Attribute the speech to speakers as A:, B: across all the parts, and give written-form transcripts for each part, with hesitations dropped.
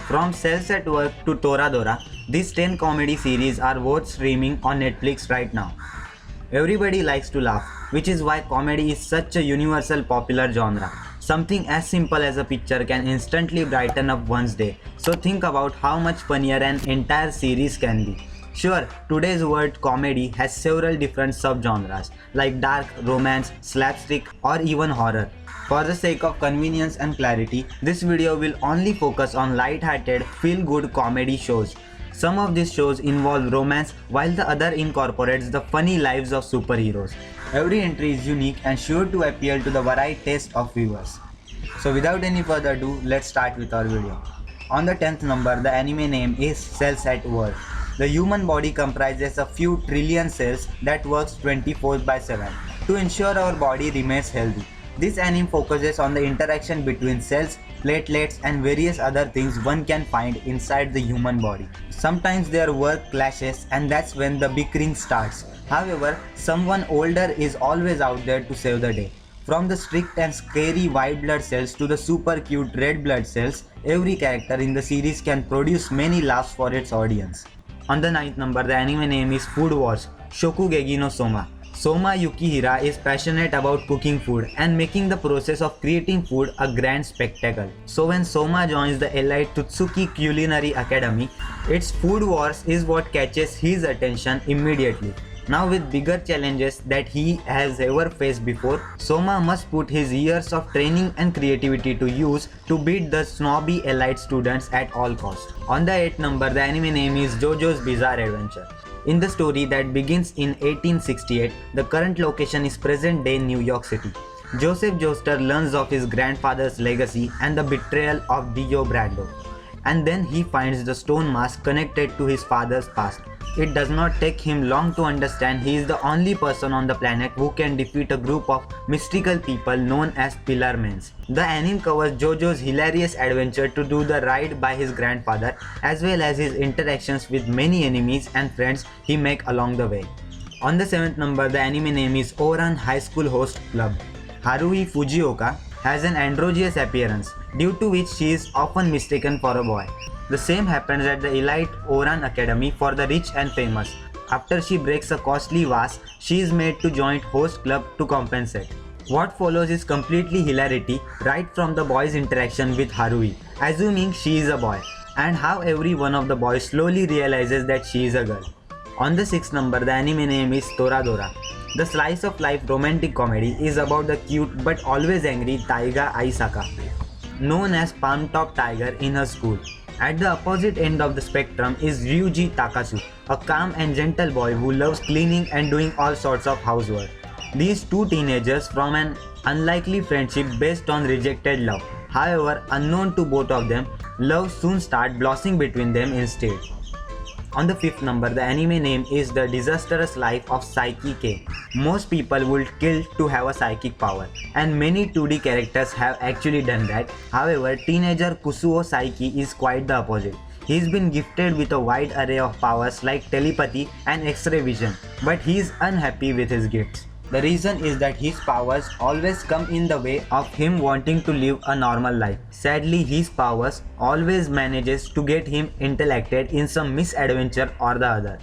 A: From Cells at Work to Toradora, these 10 comedy series are worth streaming on Netflix right now. Everybody likes to laugh, which is why comedy is such a universal popular genre. Something as simple as a picture can instantly brighten up one's day. So think about how much funnier an entire series can be. Sure, today's word comedy has several different subgenres like dark, romance, slapstick, or even horror. For the sake of convenience and clarity, this video will only focus on light-hearted, feel-good comedy shows. Some of these shows involve romance while the other incorporates the funny lives of superheroes. Every entry is unique and sure to appeal to the varied taste of viewers. So without any further ado, let's start with our video. On the 10th number, the anime name is Cells at Work. The human body comprises a few trillion cells that works 24/7 to ensure our body remains healthy. This anime focuses on the interaction between cells, platelets and various other things one can find inside the human body. Sometimes their work clashes and that's when the bickering starts. However, someone older is always out there to save the day. From the strict and scary white blood cells to the super cute red blood cells, every character in the series can produce many laughs for its audience. On the 9th number, the anime name is Food Wars, Shokugeki no Soma. Soma Yukihira is passionate about cooking food and making the process of creating food a grand spectacle. So when Soma joins the elite Tutsuki Culinary Academy, its Food Wars is what catches his attention immediately. Now with bigger challenges that he has ever faced before, Soma must put his years of training and creativity to use to beat the snobby elite students at all costs. On the 8th number, the anime name is JoJo's Bizarre Adventure. In the story that begins in 1868, the current location is present-day New York City. Joseph Joestar learns of his grandfather's legacy and the betrayal of Dio Brando. And then he finds the stone mask connected to his father's past. It does not take him long to understand he is the only person on the planet who can defeat a group of mystical people known as Pillar Men. The anime covers JoJo's hilarious adventure to do the right by his grandfather as well as his interactions with many enemies and friends he makes along the way. On the 7th number, the anime name is Ouran High School Host Club. Haruhi Fujioka has an androgynous appearance, due to which she is often mistaken for a boy. The same happens at the elite Ouran Academy for the rich and famous. After she breaks a costly vase, she is made to join Host Club to compensate. What follows is completely hilarity right from the boy's interaction with Haruhi, assuming she is a boy, and how every one of the boys slowly realizes that she is a girl. On the 6th number, the anime name is Toradora. The slice of life romantic comedy is about the cute but always angry Taiga Aisaka, known as Palm Top Tiger in her school. At the opposite end of the spectrum is Ryuji Takasu, a calm and gentle boy who loves cleaning and doing all sorts of housework. These two teenagers form an unlikely friendship based on rejected love. However, unknown to both of them, love soon starts blossoming between them instead. On the 5th number, the anime name is The Disastrous Life of Saiki K. Most people would kill to have a psychic power, and many 2D characters have actually done that. However, teenager Kusuo Saiki is quite the opposite. He's been gifted with a wide array of powers like telepathy and X-ray vision, but he's unhappy with his gifts. The reason is that his powers always come in the way of him wanting to live a normal life. Sadly, his powers always manages to get him intellected in some misadventure or the other.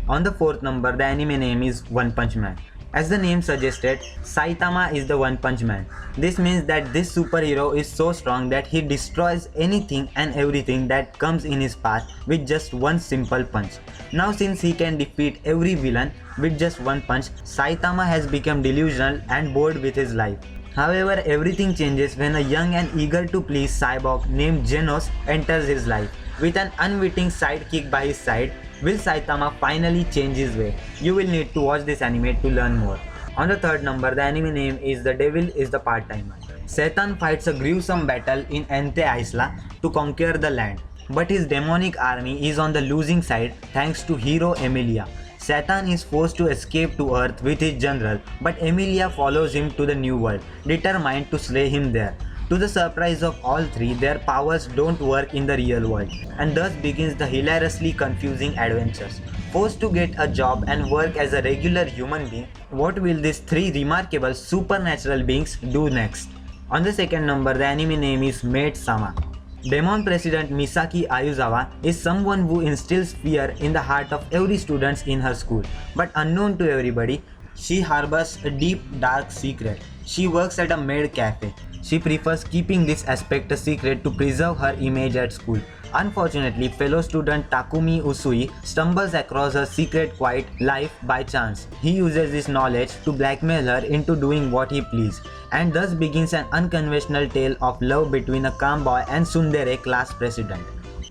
A: On the 4th number, the anime name is One Punch Man. As the name suggested, Saitama is the One Punch Man. This means that this superhero is so strong that he destroys anything and everything that comes in his path with just one simple punch. Now since he can defeat every villain with just one punch, Saitama has become delusional and bored with his life. However, everything changes when a young and eager to please cyborg named Genos enters his life. With an unwitting sidekick by his side, will Saitama finally change his way? You will need to watch this anime to learn more. On the 3rd number, the anime name is The Devil is the Part-Timer. Satan fights a gruesome battle in Ente Isla to conquer the land, but his demonic army is on the losing side thanks to hero Emilia. Satan is forced to escape to Earth with his general, but Emilia follows him to the new world, determined to slay him there. To the surprise of all three, their powers don't work in the real world, and thus begins the hilariously confusing adventures. Forced to get a job and work as a regular human being, what will these three remarkable supernatural beings do next? On the 2nd number, the anime name is Maid Sama. Demon President Misaki Ayuzawa is someone who instills fear in the heart of every student in her school. But unknown to everybody, she harbors a deep, dark secret. She works at a maid cafe. She prefers keeping this aspect a secret to preserve her image at school. Unfortunately, fellow student Takumi Usui stumbles across her secret quiet life by chance. He uses this knowledge to blackmail her into doing what he pleases, and thus begins an unconventional tale of love between a calm boy and tsundere class president.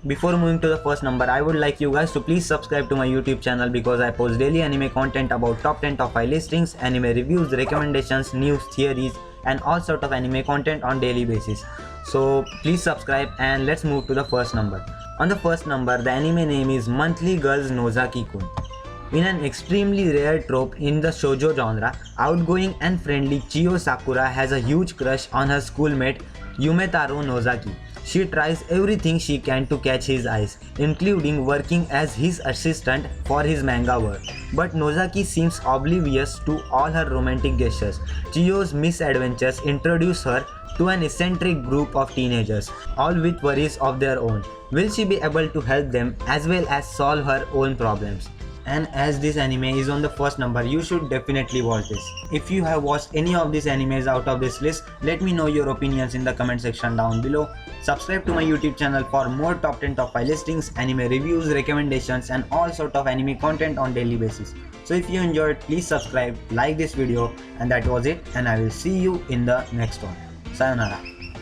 A: Before moving to the first number, I would like you guys to please subscribe to my YouTube channel because I post daily anime content about top 10 top 5 listings, anime reviews, recommendations, news, theories, and all sort of anime content on daily basis. So please subscribe and let's move to the first number. On the first number, the anime name is Monthly Girls Nozaki-kun. In an extremely rare trope in the shoujo genre, outgoing and friendly Chiyo Sakura has a huge crush on her schoolmate Yumetaro Nozaki. She tries everything she can to catch his eyes, including working as his assistant for his manga work. But Nozaki seems oblivious to all her romantic gestures. Chiyo's misadventures introduce her to an eccentric group of teenagers, all with worries of their own. Will she be able to help them as well as solve her own problems? And as this anime is on the first number, you should definitely watch this. If you have watched any of these animes out of this list, let me know your opinions in the comment section down below. Subscribe to my YouTube channel for more top 10 top 5 listings, anime reviews, recommendations, and all sort of anime content on daily basis. So if you enjoyed, please subscribe, like this video, and that was it, and I will see you in the next one. Sayonara.